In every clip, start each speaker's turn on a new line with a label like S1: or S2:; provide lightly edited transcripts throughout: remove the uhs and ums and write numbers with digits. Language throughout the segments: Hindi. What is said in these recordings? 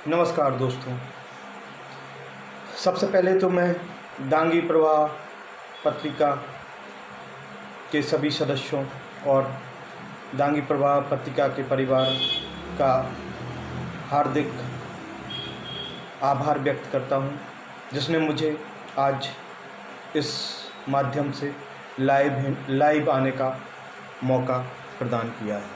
S1: नमस्कार दोस्तों। सबसे पहले तो मैं डांगी प्रवाह पत्रिका के सभी सदस्यों और डांगी प्रवाह पत्रिका के परिवार का हार्दिक आभार व्यक्त करता हूं, जिसने मुझे आज इस माध्यम से लाइव आने का मौका प्रदान किया है।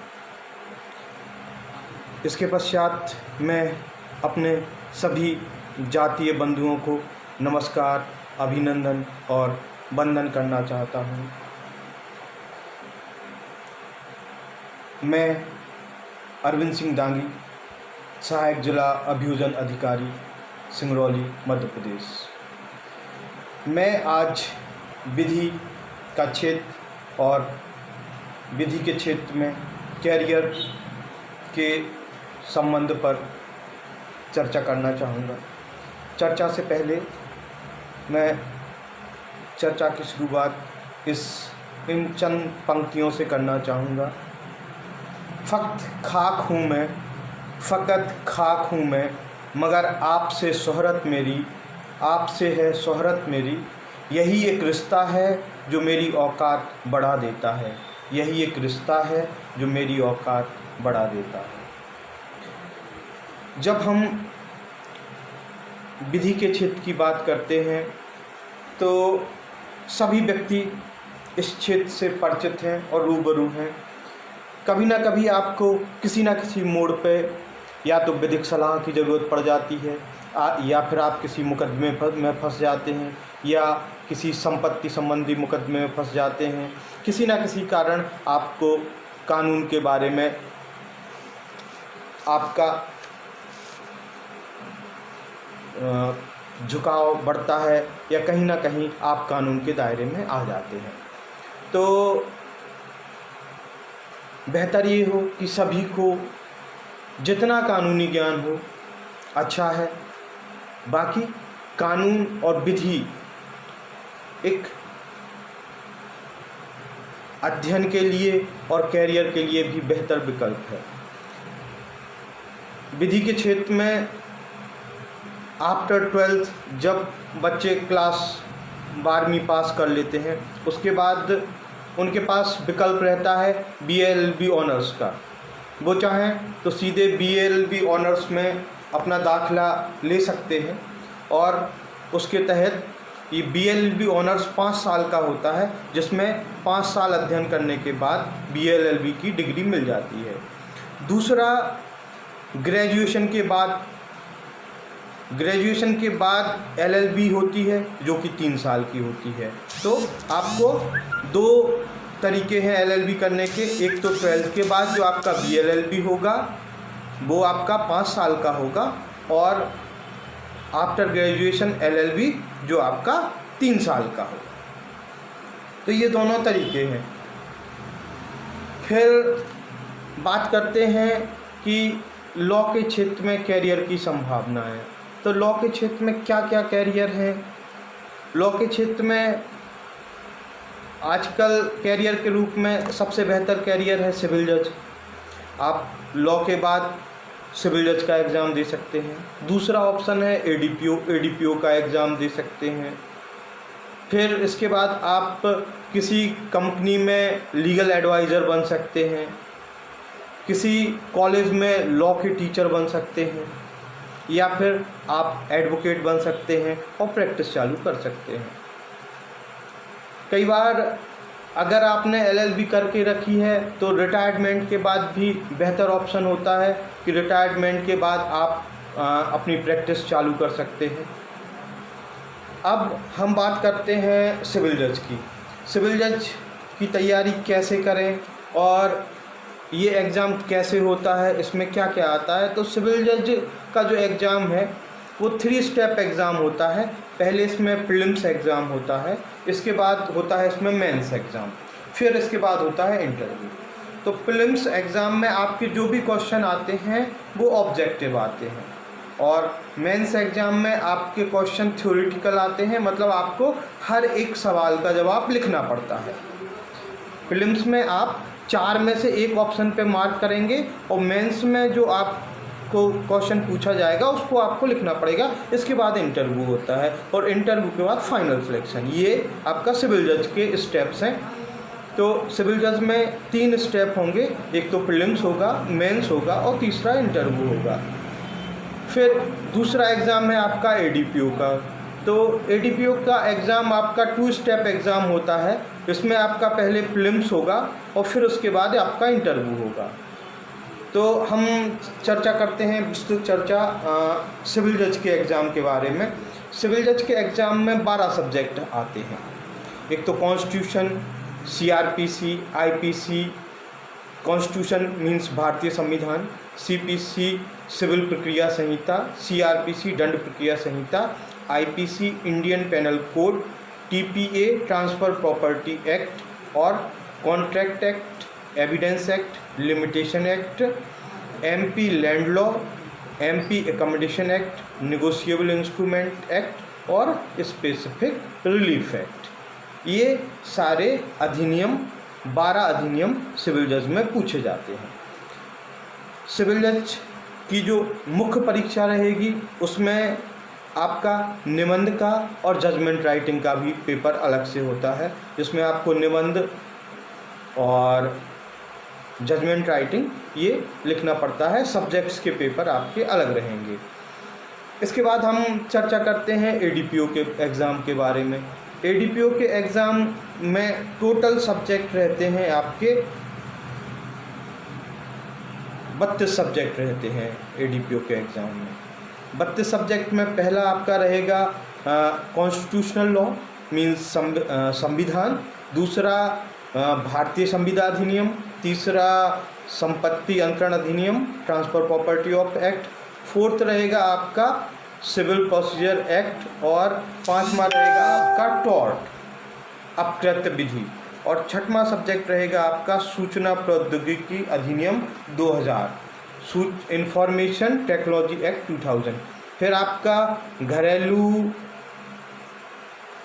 S1: इसके पश्चात मैं अपने सभी जातीय बंधुओं को नमस्कार, अभिनंदन और वंदन करना चाहता हूँ। मैं अरविंद सिंह डांगी, सहायक जिला अभियोजन अधिकारी, सिंगरौली, मध्य प्रदेश। मैं आज विधि का क्षेत्र और विधि के क्षेत्र में कैरियर के संबंध पर चर्चा करना चाहूँगा। चर्चा से पहले मैं चर्चा की शुरुआत इन चंद पंक्तियों से करना चाहूँगा। फ़कत खाक हूँ मैं, मगर आपसे शोहरत मेरी, आपसे है शोहरत मेरी। यही एक रिश्ता है जो मेरी औकात बढ़ा देता है, यही एक रिश्ता है जो मेरी औकात बढ़ा देता है। जब हम विधि के क्षेत्र की बात करते हैं तो सभी व्यक्ति इस क्षेत्र से परिचित हैं और रूबरू हैं। कभी ना कभी आपको किसी ना किसी मोड़ पे या तो विधिक सलाह की ज़रूरत पड़ जाती है या फिर आप किसी मुकदमे में फंस जाते हैं या किसी संपत्ति संबंधी मुकदमे में फंस जाते हैं। किसी ना किसी कारण आपको कानून के बारे में आपका झुकाव बढ़ता है या कहीं ना कहीं आप कानून के दायरे में आ जाते हैं। तो बेहतर ये हो कि सभी को जितना कानूनी ज्ञान हो अच्छा है। बाकी कानून और विधि एक अध्ययन के लिए और कैरियर के लिए भी बेहतर विकल्प है। विधि के क्षेत्र में आफ्टर 12th जब बच्चे क्लास 12वीं पास कर लेते हैं, उसके बाद उनके पास विकल्प रहता है BA-LLB ऑनर्स का। वो चाहें तो सीधे BA-LLB ऑनर्स में अपना दाखिला ले सकते हैं और उसके तहत ये BA-LLB ऑनर्स 5 साल का होता है, जिसमें 5 साल अध्ययन करने के बाद BA-LLB की डिग्री मिल जाती है। दूसरा, ग्रेजुएशन के बाद LLB होती है जो कि 3 साल की होती है। तो आपको 2 तरीके हैं LLB करने के। एक तो 12th के बाद जो आपका BA-LLB होगा वो आपका 5 साल का होगा और आफ्टर ग्रेजुएशन LLB जो आपका 3 साल का होगा। तो ये दोनों तरीके हैं। फिर बात करते हैं कि लॉ के क्षेत्र में कैरियर की संभावना है। तो लॉ के क्षेत्र में क्या क्या कैरियर है? लॉ के क्षेत्र में आजकल कैरियर के रूप में सबसे बेहतर कैरियर है सिविल जज। आप लॉ के बाद सिविल जज का एग्ज़ाम दे सकते हैं। दूसरा ऑप्शन है ADPO का एग्ज़ाम दे सकते हैं। फिर इसके बाद आप किसी कंपनी में लीगल एडवाइज़र बन सकते हैं, किसी कॉलेज में लॉ के टीचर बन सकते हैं या फिर आप एडवोकेट बन सकते हैं और प्रैक्टिस चालू कर सकते हैं। कई बार अगर आपने LLB करके रखी है तो रिटायरमेंट के बाद भी बेहतर ऑप्शन होता है कि रिटायरमेंट के बाद आप अपनी प्रैक्टिस चालू कर सकते हैं। अब हम बात करते हैं सिविल जज की। सिविल जज की तैयारी कैसे करें और ये एग्ज़ाम कैसे होता है, इसमें क्या क्या आता है? तो सिविल जज का जो एग्ज़ाम है वो 3 स्टेप एग्ज़ाम होता है। पहले इसमें प्रीलिम्स एग्ज़ाम होता है, इसके बाद होता है इसमें मेंस एग्ज़ाम, फिर इसके बाद होता है इंटरव्यू। तो प्रीलिम्स एग्ज़ाम में आपके जो भी क्वेश्चन आते हैं वो ऑब्जेक्टिव आते हैं और मेंस एग्ज़ाम में आपके क्वेश्चन थ्योरेटिकल आते हैं, मतलब आपको हर एक सवाल का जवाब लिखना पड़ता है। प्रीलिम्स में आप 4 में से 1 ऑप्शन पे मार्क करेंगे और मेंस में जो आप को क्वेश्चन पूछा जाएगा उसको आपको लिखना पड़ेगा। इसके बाद इंटरव्यू होता है और इंटरव्यू के बाद फाइनल सिलेक्शन। ये आपका सिविल जज के स्टेप्स हैं। तो सिविल जज में 3 स्टेप होंगे, एक तो प्रीलिम्स होगा, मेंस होगा और तीसरा इंटरव्यू होगा। फिर दूसरा एग्ज़ाम है आपका एडीपीओ का। तो एडीपीओ का एग्ज़ाम आपका 2 स्टेप एग्ज़ाम होता है। इसमें आपका पहले प्रीलिम्स होगा और फिर उसके बाद आपका इंटरव्यू होगा। तो हम चर्चा करते हैं, विस्तृत चर्चा सिविल जज के एग्ज़ाम के बारे में। सिविल जज के एग्ज़ाम में 12 सब्जेक्ट आते हैं। एक तो constitution, CrPC, IPC, constitution means भारतीय संविधान, सीपीसी सिविल प्रक्रिया संहिता, सीआरपीसी दंड प्रक्रिया संहिता, IPC Indian penal code, TPA transfer property act और contract act, evidence act, limitation act, MP land law, MP accommodation act, negotiable instrument act और स्पेसिफिक रिलीफ एक्ट। ये सारे अधिनियम 12 अधिनियम सिविल जज में पूछे जाते हैं। सिविल जज की जो मुख्य परीक्षा रहेगी उसमें आपका निबंध का और जजमेंट राइटिंग का भी पेपर अलग से होता है, जिसमें आपको निबंध और जजमेंट राइटिंग ये लिखना पड़ता है। सब्जेक्ट्स के पेपर आपके अलग रहेंगे। इसके बाद हम चर्चा करते हैं एडीपीओ के एग्ज़ाम के बारे में। एडीपीओ के एग्ज़ाम में टोटल सब्जेक्ट रहते हैं आपके 32 सब्जेक्ट रहते हैं एडीपीओ के एग्ज़ाम में। 32 सब्जेक्ट में पहला आपका रहेगा कॉन्स्टिट्यूशनल लॉ मीन्स संविधान, दूसरा भारतीय संविदा अधिनियम, तीसरा संपत्ति अंतरण अधिनियम transfer property of act, fourth रहेगा आपका सिविल प्रोसीजर एक्ट और पांचवा रहेगा आपका टॉर्ट अपकृत्य विधि और छठवां सब्जेक्ट रहेगा आपका सूचना प्रौद्योगिकी अधिनियम 2000 इंफॉर्मेशन टेक्नोलॉजी एक्ट 2000। फिर आपका घरेलू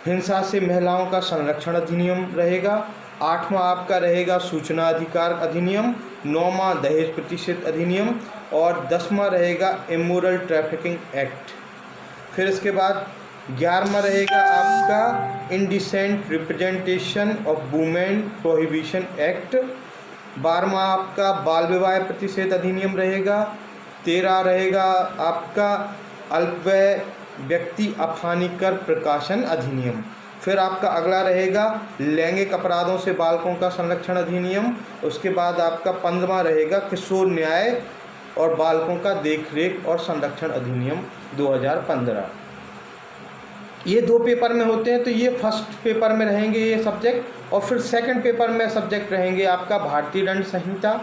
S1: हिंसा से महिलाओं का संरक्षण अधिनियम रहेगा। 8वां आपका रहेगा सूचना अधिकार अधिनियम, 9वां दहेज प्रतिषेध अधिनियम और 10वां रहेगा इमोरल ट्रैफिकिंग एक्ट। फिर इसके बाद 11वां रहेगा आपका indecent representation of women prohibition act, 12वां आपका बाल विवाह प्रतिषेध अधिनियम रहेगा, 13 रहेगा आपका अल्पवय व्यक्ति अपहानिकर प्रकाशन अधिनियम। फिर आपका अगला रहेगा लैंगिक अपराधों से बालकों का संरक्षण अधिनियम। उसके बाद आपका 15वां रहेगा किशोर न्याय और बालकों का देखरेख और संरक्षण अधिनियम 2015। ये 2 पेपर में होते हैं। तो ये फर्स्ट पेपर में रहेंगे ये सब्जेक्ट और फिर सेकंड पेपर में सब्जेक्ट रहेंगे आपका भारतीय दंड संहिता,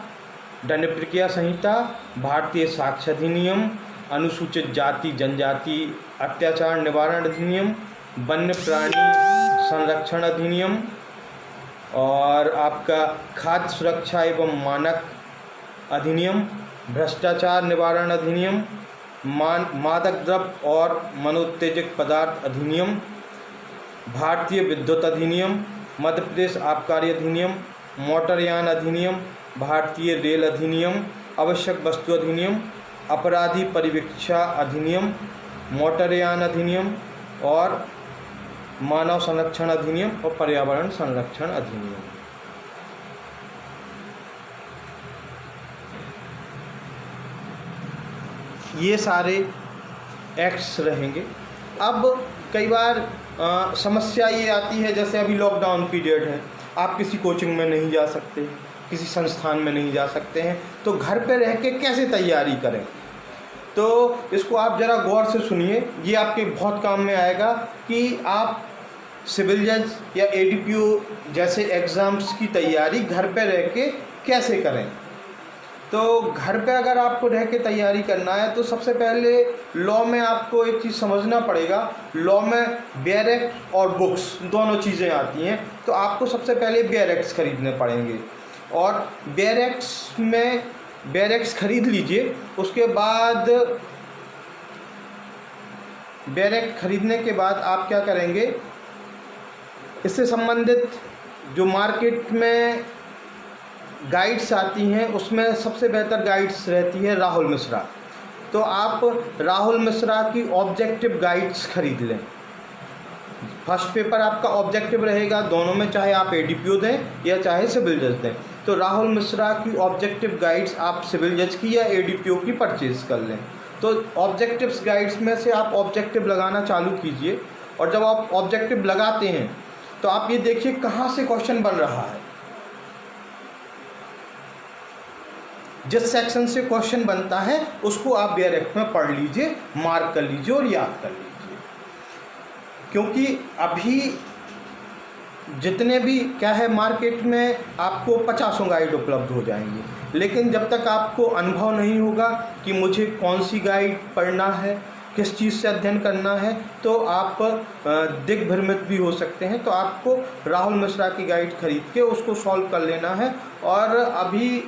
S1: दंड प्रक्रिया संहिता, भारतीय साक्ष्य अधिनियम, अनुसूचित जाति जनजाति अत्याचार निवारण अधिनियम, वन्य प्राणी संरक्षण अधिनियम और आपका खाद्य सुरक्षा एवं मानक अधिनियम, भ्रष्टाचार निवारण अधिनियम, मादक द्रव्य और मनोत्तेजक पदार्थ अधिनियम, भारतीय विद्युत अधिनियम, मध्य प्रदेश आबकारी अधिनियम, मोटरयान अधिनियम, भारतीय रेल अधिनियम, आवश्यक वस्तु अधिनियम, अपराधी परिवीक्षा अधिनियम, मोटरयान अधिनियम और मानव संरक्षण अधिनियम और पर्यावरण संरक्षण अधिनियम। ये सारे एक्ट्स रहेंगे। अब कई बार समस्या ये आती है, जैसे अभी लॉकडाउन पीरियड है, आप किसी कोचिंग में नहीं जा सकते, किसी संस्थान में नहीं जा सकते हैं, तो घर पे रह के कैसे तैयारी करें। तो इसको आप ज़रा गौर से सुनिए, ये आपके बहुत काम में आएगा कि आप सिविल जज या एडीपीओ जैसे एग्ज़ाम्स की तैयारी घर पे रह के कैसे करें। तो घर पे अगर आपको रह के तैयारी करना है तो सबसे पहले लॉ में आपको एक चीज़ समझना पड़ेगा। लॉ में बेयर एक्ट और बुक्स दोनों चीज़ें आती हैं। तो आपको सबसे पहले बेयर एक्ट्स खरीदने पड़ेंगे और बेयर एक्ट्स खरीद लीजिए। उसके बाद बेयर एक्ट खरीदने के बाद आप क्या करेंगे, इससे संबंधित जो मार्केट में गाइड्स आती हैं उसमें सबसे बेहतर गाइड्स रहती है राहुल मिश्रा। तो आप राहुल मिश्रा की ऑब्जेक्टिव गाइड्स खरीद लें। फर्स्ट पेपर आपका ऑब्जेक्टिव रहेगा, दोनों में चाहे आप एडीपीओ दें या चाहे सिविल जज दें। तो राहुल मिश्रा की ऑब्जेक्टिव गाइड्स आप सिविल जज की या एडीपीओ की परचेज कर लें। तो ऑब्जेक्टिव्स गाइड्स में से आप ऑब्जेक्टिव लगाना चालू कीजिए, और जब आप ऑब्जेक्टिव लगाते हैं तो आप ये देखिए कहाँ से क्वेश्चन बन रहा है। जिस सेक्शन से क्वेश्चन बनता है उसको आप बेयर एक्ट में पढ़ लीजिए, मार्क कर लीजिए और याद कर लीजिए। क्योंकि अभी जितने भी क्या है मार्केट में आपको 50 गाइड उपलब्ध हो जाएंगे, लेकिन जब तक आपको अनुभव नहीं होगा कि मुझे कौन सी गाइड पढ़ना है, किस चीज़ से अध्ययन करना है, तो आप दिग्भ्रमित भी हो सकते हैं। तो आपको राहुल मिश्रा की गाइड खरीद के उसको सॉल्व कर लेना है। और अभी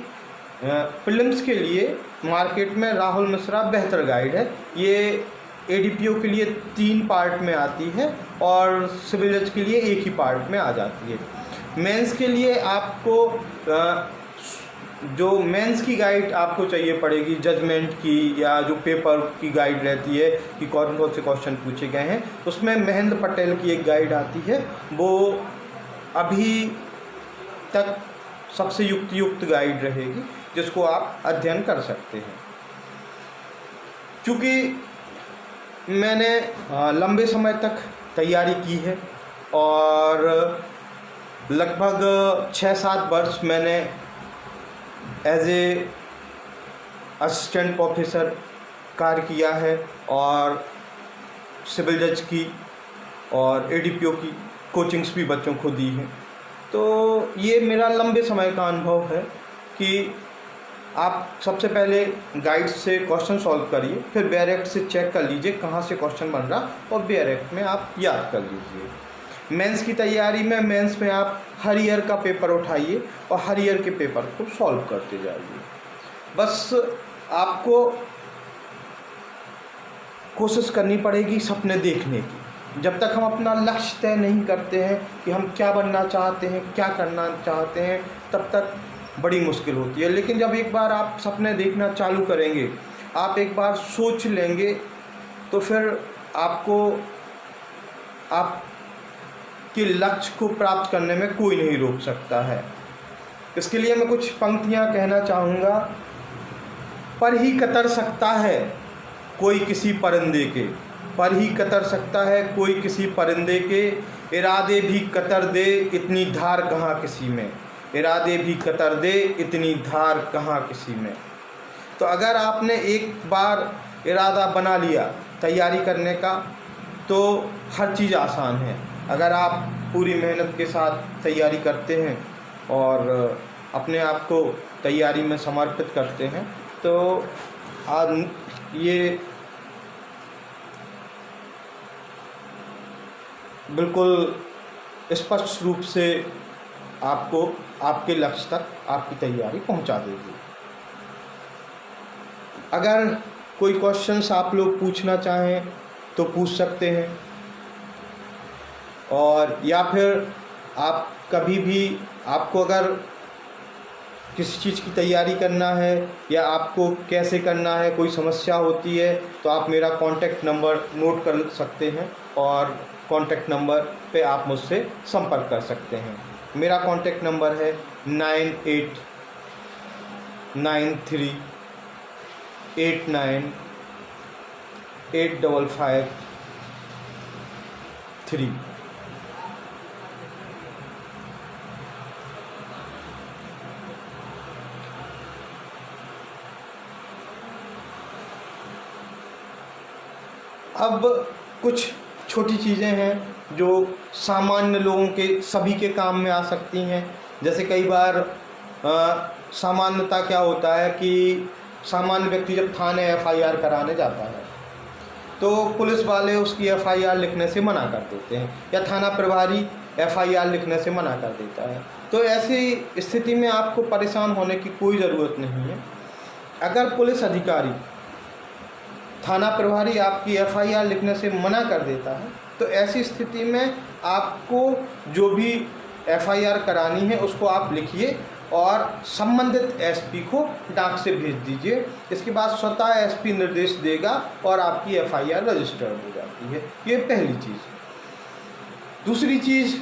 S1: प्रीलिम्स के लिए मार्केट में राहुल मिश्रा बेहतर गाइड है। ये एडीपीओ के लिए 3 पार्ट में आती है और सिविल जज के लिए 1 ही पार्ट में आ जाती है। मेंस के लिए आपको जो मेंस की गाइड आपको चाहिए पड़ेगी जजमेंट की, या जो पेपर की गाइड रहती है कि कौन कौन से क्वेश्चन पूछे गए हैं, उसमें महेंद्र पटेल की एक गाइड आती है। वो अभी तक सबसे युक्त गाइड रहेगी जिसको आप अध्ययन कर सकते हैं। चूँकि मैंने लंबे समय तक तैयारी की है और लगभग 6-7 वर्ष मैंने एज ए असिस्टेंट प्रोफेसर कार्य किया है, और सिविल जज की और एडीपीओ की कोचिंग्स भी बच्चों को दी हैं। तो ये मेरा लंबे समय का अनुभव है कि आप सबसे पहले गाइड से क्वेश्चन सॉल्व करिए, फिर बेयर एक्ट से चेक कर लीजिए कहाँ से क्वेश्चन बन रहा, और बेयर एक्ट में आप याद कर लीजिए। मेंस की तैयारी में मेंस में आप हर ईयर का पेपर उठाइए और हर ईयर के पेपर को सॉल्व करते जाइए। बस आपको कोशिश करनी पड़ेगी सपने देखने की। जब तक हम अपना लक्ष्य तय नहीं करते हैं कि हम क्या बनना चाहते हैं, क्या करना चाहते हैं, तब तक बड़ी मुश्किल होती है। लेकिन जब एक बार आप सपने देखना चालू करेंगे, आप एक बार सोच लेंगे, तो फिर आपको आपके लक्ष्य को प्राप्त करने में कोई नहीं रोक सकता है। इसके लिए मैं कुछ पंक्तियां कहना चाहूँगा। पर ही कतर सकता है कोई किसी परिंदे के, पर ही कतर सकता है कोई किसी परिंदे के, इरादे भी कतर दे इतनी धार कहाँ किसी में, इरादे भी कतर दे इतनी धार कहाँ किसी में। तो अगर आपने एक बार इरादा बना लिया तैयारी करने का, तो हर चीज़ आसान है। अगर आप पूरी मेहनत के साथ तैयारी करते हैं और अपने आप को तैयारी में समर्पित करते हैं, तो आज ये बिल्कुल स्पष्ट रूप से आपको आपके लक्ष्य तक आपकी तैयारी पहुंचा देगी। अगर कोई क्वेश्चंस आप लोग पूछना चाहें तो पूछ सकते हैं, और या फिर आप कभी भी आपको अगर किसी चीज़ की तैयारी करना है या आपको कैसे करना है कोई समस्या होती है, तो आप मेरा कॉन्टैक्ट नंबर नोट कर सकते हैं और कॉन्टैक्ट नंबर पे आप मुझसे संपर्क कर सकते हैं। मेरा कॉन्टैक्ट नंबर है 9893898553। अब कुछ छोटी चीज़ें हैं जो सामान्य लोगों के सभी के काम में आ सकती हैं। जैसे कई बार सामान्यता क्या होता है कि सामान्य व्यक्ति जब थाने एफआईआर कराने जाता है तो पुलिस वाले उसकी एफआईआर लिखने से मना कर देते हैं, या थाना प्रभारी एफआईआर लिखने से मना कर देता है। तो ऐसी स्थिति में आपको परेशान होने की कोई ज़रूरत नहीं है। अगर पुलिस अधिकारी, थाना प्रभारी आपकी एफआईआर लिखने से मना कर देता है, तो ऐसी स्थिति में आपको जो भी एफआईआर करानी है उसको आप लिखिए और संबंधित एसपी को डाक से भेज दीजिए। इसके बाद स्वतः एसपी निर्देश देगा और आपकी एफआईआर रजिस्टर्ड हो जाती है। ये पहली चीज़। दूसरी चीज़,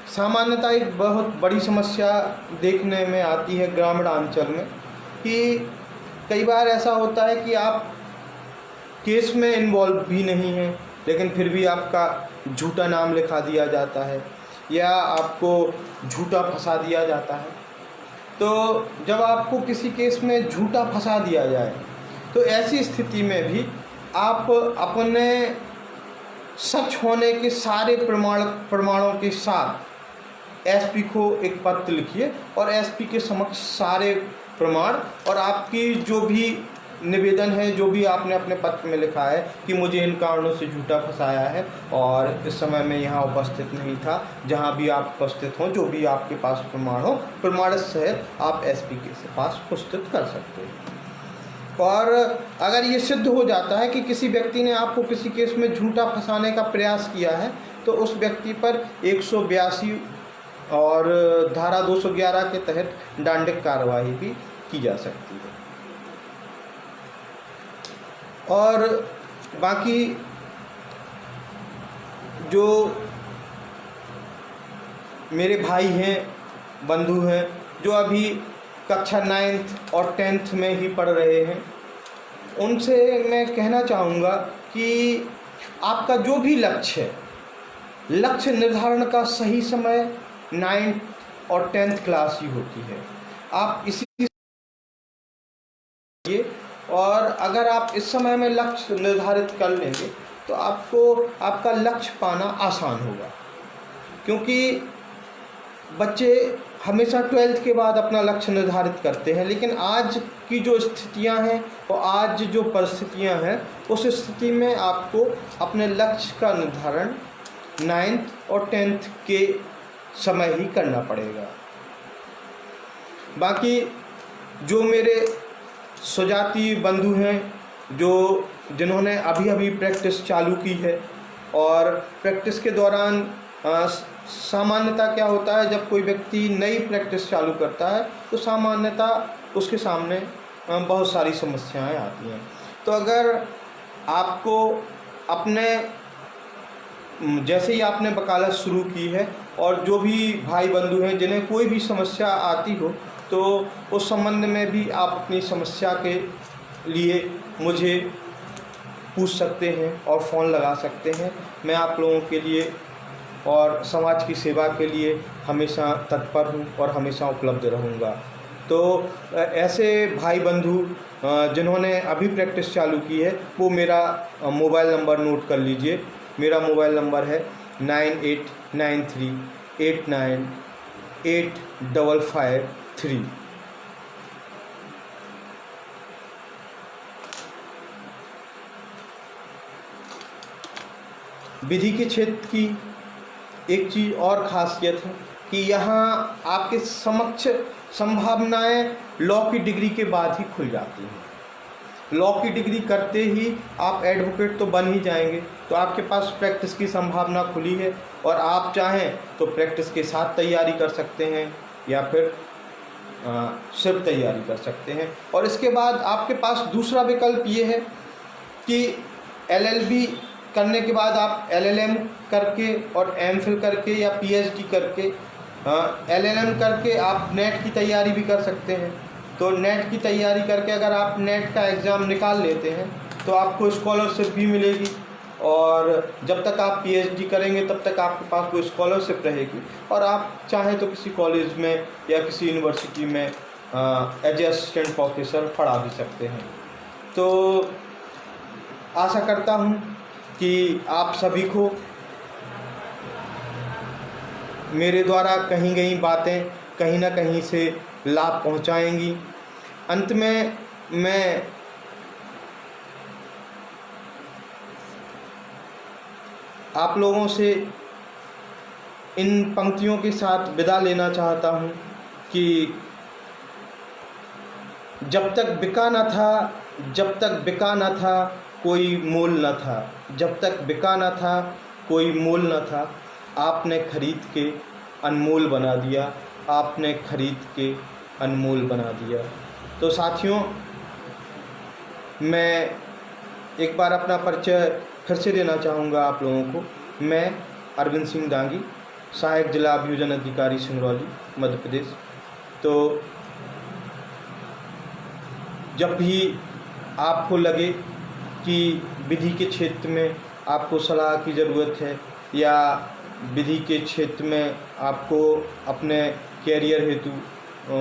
S1: सामान्यतः एक बहुत बड़ी समस्या देखने में आती है ग्रामीण अंचल में कि कई बार ऐसा होता है कि आप केस में इन्वॉल्व भी नहीं हैं, लेकिन फिर भी आपका झूठा नाम लिखा दिया जाता है या आपको झूठा फंसा दिया जाता है। तो जब आपको किसी केस में झूठा फंसा दिया जाए तो ऐसी स्थिति में भी आप अपने सच होने के सारे प्रमाणों के साथ एसपी को एक पत्र लिखिए और एसपी के समक्ष सारे प्रमाण और आपकी जो भी निवेदन है, जो भी आपने अपने पत्र में लिखा है कि मुझे इन कारणों से झूठा फंसाया है और इस समय मैं यहाँ उपस्थित नहीं था, जहाँ भी आप उपस्थित हों, जो भी आपके पास प्रमाण हो, प्रमाण सहित आप एसपी के पास प्रस्तुत कर सकते हैं। और अगर ये सिद्ध हो जाता है कि किसी व्यक्ति ने आपको किसी केस में झूठा फंसाने का प्रयास किया है तो उस व्यक्ति पर 182 और धारा 211 के तहत दंडिक कार्रवाई भी की जा सकती है। और बाकी जो मेरे भाई हैं, बंधु हैं, जो अभी कक्षा 9th और 10th में ही पढ़ रहे हैं, उनसे मैं कहना चाहूँगा कि आपका जो भी लक्ष्य है, लक्ष्य निर्धारण का सही समय 9th और 10th क्लास ही होती है। आप इसी और अगर आप इस समय में लक्ष्य निर्धारित कर लेंगे तो आपको आपका लक्ष्य पाना आसान होगा, क्योंकि बच्चे हमेशा 12th के बाद अपना लक्ष्य निर्धारित करते हैं। लेकिन आज की जो स्थितियां हैं और आज जो परिस्थितियां हैं, उस स्थिति में आपको अपने लक्ष्य का निर्धारण 9th और 10th के समय ही करना पड़ेगा। बाकी जो मेरे स्वजातीय बंधु हैं जिन्होंने अभी प्रैक्टिस चालू की है और प्रैक्टिस के दौरान सामान्यतः क्या होता है, जब कोई व्यक्ति नई प्रैक्टिस चालू करता है तो सामान्यतः उसके सामने बहुत सारी समस्याएं आती हैं। तो अगर आपको अपने जैसे ही आपने वकालत शुरू की है और जो भी भाई बंधु हैं जिन्हें कोई भी समस्या आती हो तो उस संबंध में भी आप अपनी समस्या के लिए मुझे पूछ सकते हैं और फ़ोन लगा सकते हैं। मैं आप लोगों के लिए और समाज की सेवा के लिए हमेशा तत्पर हूँ और हमेशा उपलब्ध रहूँगा। तो ऐसे भाई बंधु जिन्होंने अभी प्रैक्टिस चालू की है वो मेरा मोबाइल नंबर नोट कर लीजिए। मेरा मोबाइल नंबर है 9893898553। विधि के क्षेत्र की एक चीज़ और ख़ासियत है कि यहाँ आपके समक्ष संभावनाएं लॉ की डिग्री के बाद ही खुल जाती हैं। लॉ की डिग्री करते ही आप एडवोकेट तो बन ही जाएंगे, तो आपके पास प्रैक्टिस की संभावना खुली है और आप चाहें तो प्रैक्टिस के साथ तैयारी कर सकते हैं या फिर सिर्फ तैयारी कर सकते हैं। और इसके बाद आपके पास दूसरा विकल्प ये है कि LLB करने के बाद आप LLM करके और MPhil करके या PhD करके LLM करके आप नेट की तैयारी भी कर सकते हैं। तो नेट की तैयारी करके अगर आप नेट का एग्ज़ाम निकाल लेते हैं तो आपको स्कॉलरशिप भी मिलेगी और जब तक आप PhD करेंगे तब तक आपके पास वो स्कॉलरशिप रहेगी और आप चाहें तो किसी कॉलेज में या किसी यूनिवर्सिटी में एज ए असिस्टेंट प्रोफेसर पढ़ा भी सकते हैं। तो आशा करता हूँ कि आप सभी को मेरे द्वारा कहीं गई बातें कहीं ना कहीं से लाभ पहुंचाएंगी। अंत में मैं आप लोगों से इन पंक्तियों के साथ विदा लेना चाहता हूं कि जब तक बिका न था कोई मोल न था, जब तक बिका न था कोई मोल न था, आपने खरीद के अनमोल बना दिया, आपने खरीद के अनमोल बना दिया। तो साथियों, मैं एक बार अपना परिचय फिर से देना चाहूँगा आप लोगों को। मैं अरविंद सिंह दांगी, सहायक जिला अभियोजन अधिकारी सिंगरौली, मध्य प्रदेश। तो जब भी आपको लगे कि विधि के क्षेत्र में आपको सलाह की ज़रूरत है या विधि के क्षेत्र में आपको अपने कैरियर हेतु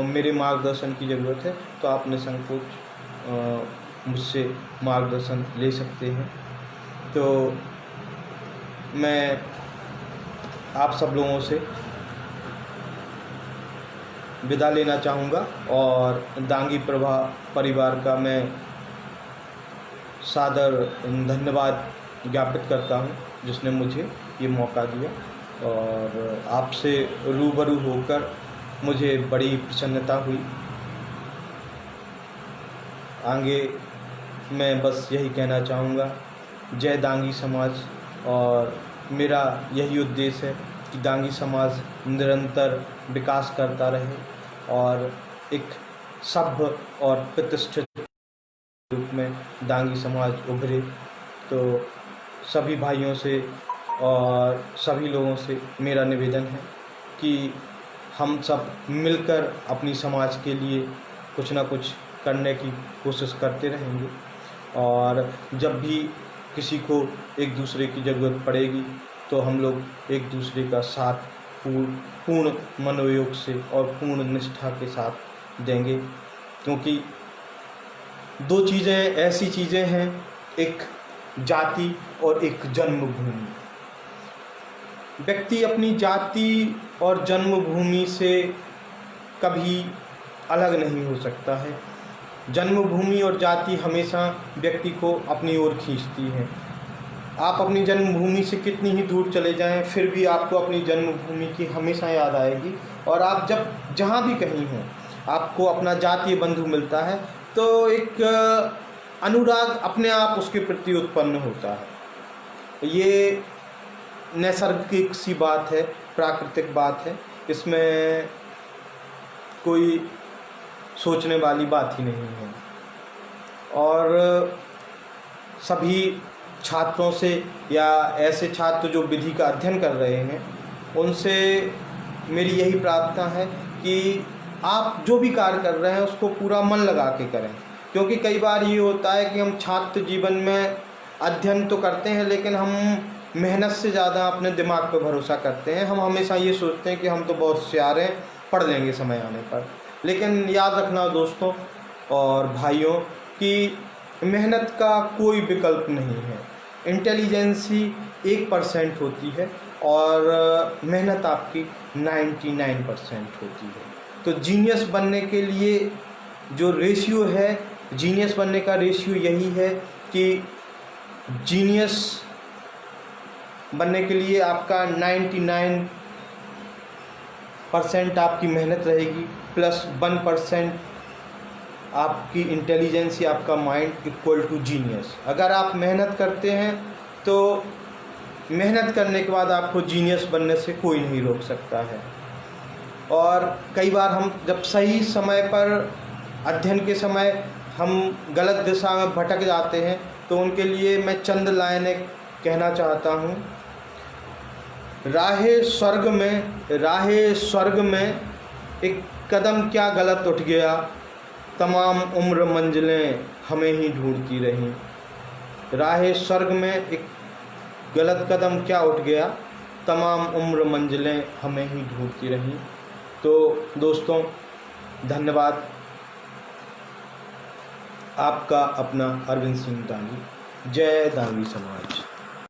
S1: मेरे मार्गदर्शन की ज़रूरत है, तो आप निसंकोच मुझसे मार्गदर्शन ले सकते हैं। तो मैं आप सब लोगों से विदा लेना चाहूँगा और दांगी प्रभा परिवार का मैं सादर धन्यवाद ज्ञापित करता हूँ जिसने मुझे ये मौका दिया, और आपसे रूबरू होकर मुझे बड़ी प्रसन्नता हुई। आगे मैं बस यही कहना चाहूँगा, जय दांगी समाज। और मेरा यही उद्देश्य है कि दांगी समाज निरंतर विकास करता रहे और एक सभ्य और प्रतिष्ठित रूप में दांगी समाज उभरे। तो सभी भाइयों से और सभी लोगों से मेरा निवेदन है कि हम सब मिलकर अपनी समाज के लिए कुछ ना कुछ करने की कोशिश करते रहेंगे, और जब भी किसी को एक दूसरे की ज़रूरत पड़ेगी तो हम लोग एक दूसरे का साथ पूर्ण मनोयोग से और पूर्ण निष्ठा के साथ देंगे। क्योंकि दो चीज़ें ऐसी चीज़ें हैं, एक जाति और एक जन्मभूमि। व्यक्ति अपनी जाति और जन्मभूमि से कभी अलग नहीं हो सकता है। जन्मभूमि और जाति हमेशा व्यक्ति को अपनी ओर खींचती है। आप अपनी जन्मभूमि से कितनी ही दूर चले जाएं, फिर भी आपको अपनी जन्मभूमि की हमेशा याद आएगी। और आप जब जहाँ भी कहीं हों, आपको अपना जातीय बंधु मिलता है तो एक अनुराग अपने आप उसके प्रति उत्पन्न होता है। ये नैसर्गिक सी बात है, प्राकृतिक बात है, इसमें कोई सोचने वाली बात ही नहीं है। और सभी छात्रों से या ऐसे छात्र जो विधि का अध्ययन कर रहे हैं, उनसे मेरी यही प्रार्थना है कि आप जो भी कार्य कर रहे हैं उसको पूरा मन लगा के करें। क्योंकि कई बार ये होता है कि हम छात्र जीवन में अध्ययन तो करते हैं, लेकिन हम मेहनत से ज़्यादा अपने दिमाग पर भरोसा करते हैं। हम हमेशा ये सोचते हैं कि हम तो बहुत होशियार हैं, पढ़ लेंगे समय आने पर। लेकिन याद रखना दोस्तों और भाइयों कि मेहनत का कोई विकल्प नहीं है। इंटेलिजेंसी 1% होती है और मेहनत आपकी 99% होती है। तो जीनियस बनने के लिए जो रेशियो है, जीनियस बनने का रेशियो यही है कि जीनियस बनने के लिए आपका 99% आपकी मेहनत रहेगी प्लस 1% आपकी इंटेलिजेंसी, आपका माइंड इक्वल टू जीनियस। अगर आप मेहनत करते हैं तो मेहनत करने के बाद आपको जीनियस बनने से कोई नहीं रोक सकता है। और कई बार हम जब सही समय पर अध्ययन के समय हम गलत दिशा में भटक जाते हैं, तो उनके लिए मैं चंद लाइनें कहना चाहता हूँ। राहे स्वर्ग में एक कदम क्या गलत उठ गया, तमाम उम्र मंजिलें हमें ही ढूंढती रहीं। राहे स्वर्ग में एक गलत कदम क्या उठ गया, तमाम उम्र मंजिलें हमें ही ढूंढती रहीं। तो दोस्तों, धन्यवाद। आपका अपना अरविंद सिंह दांगी। जय दांगी समाज।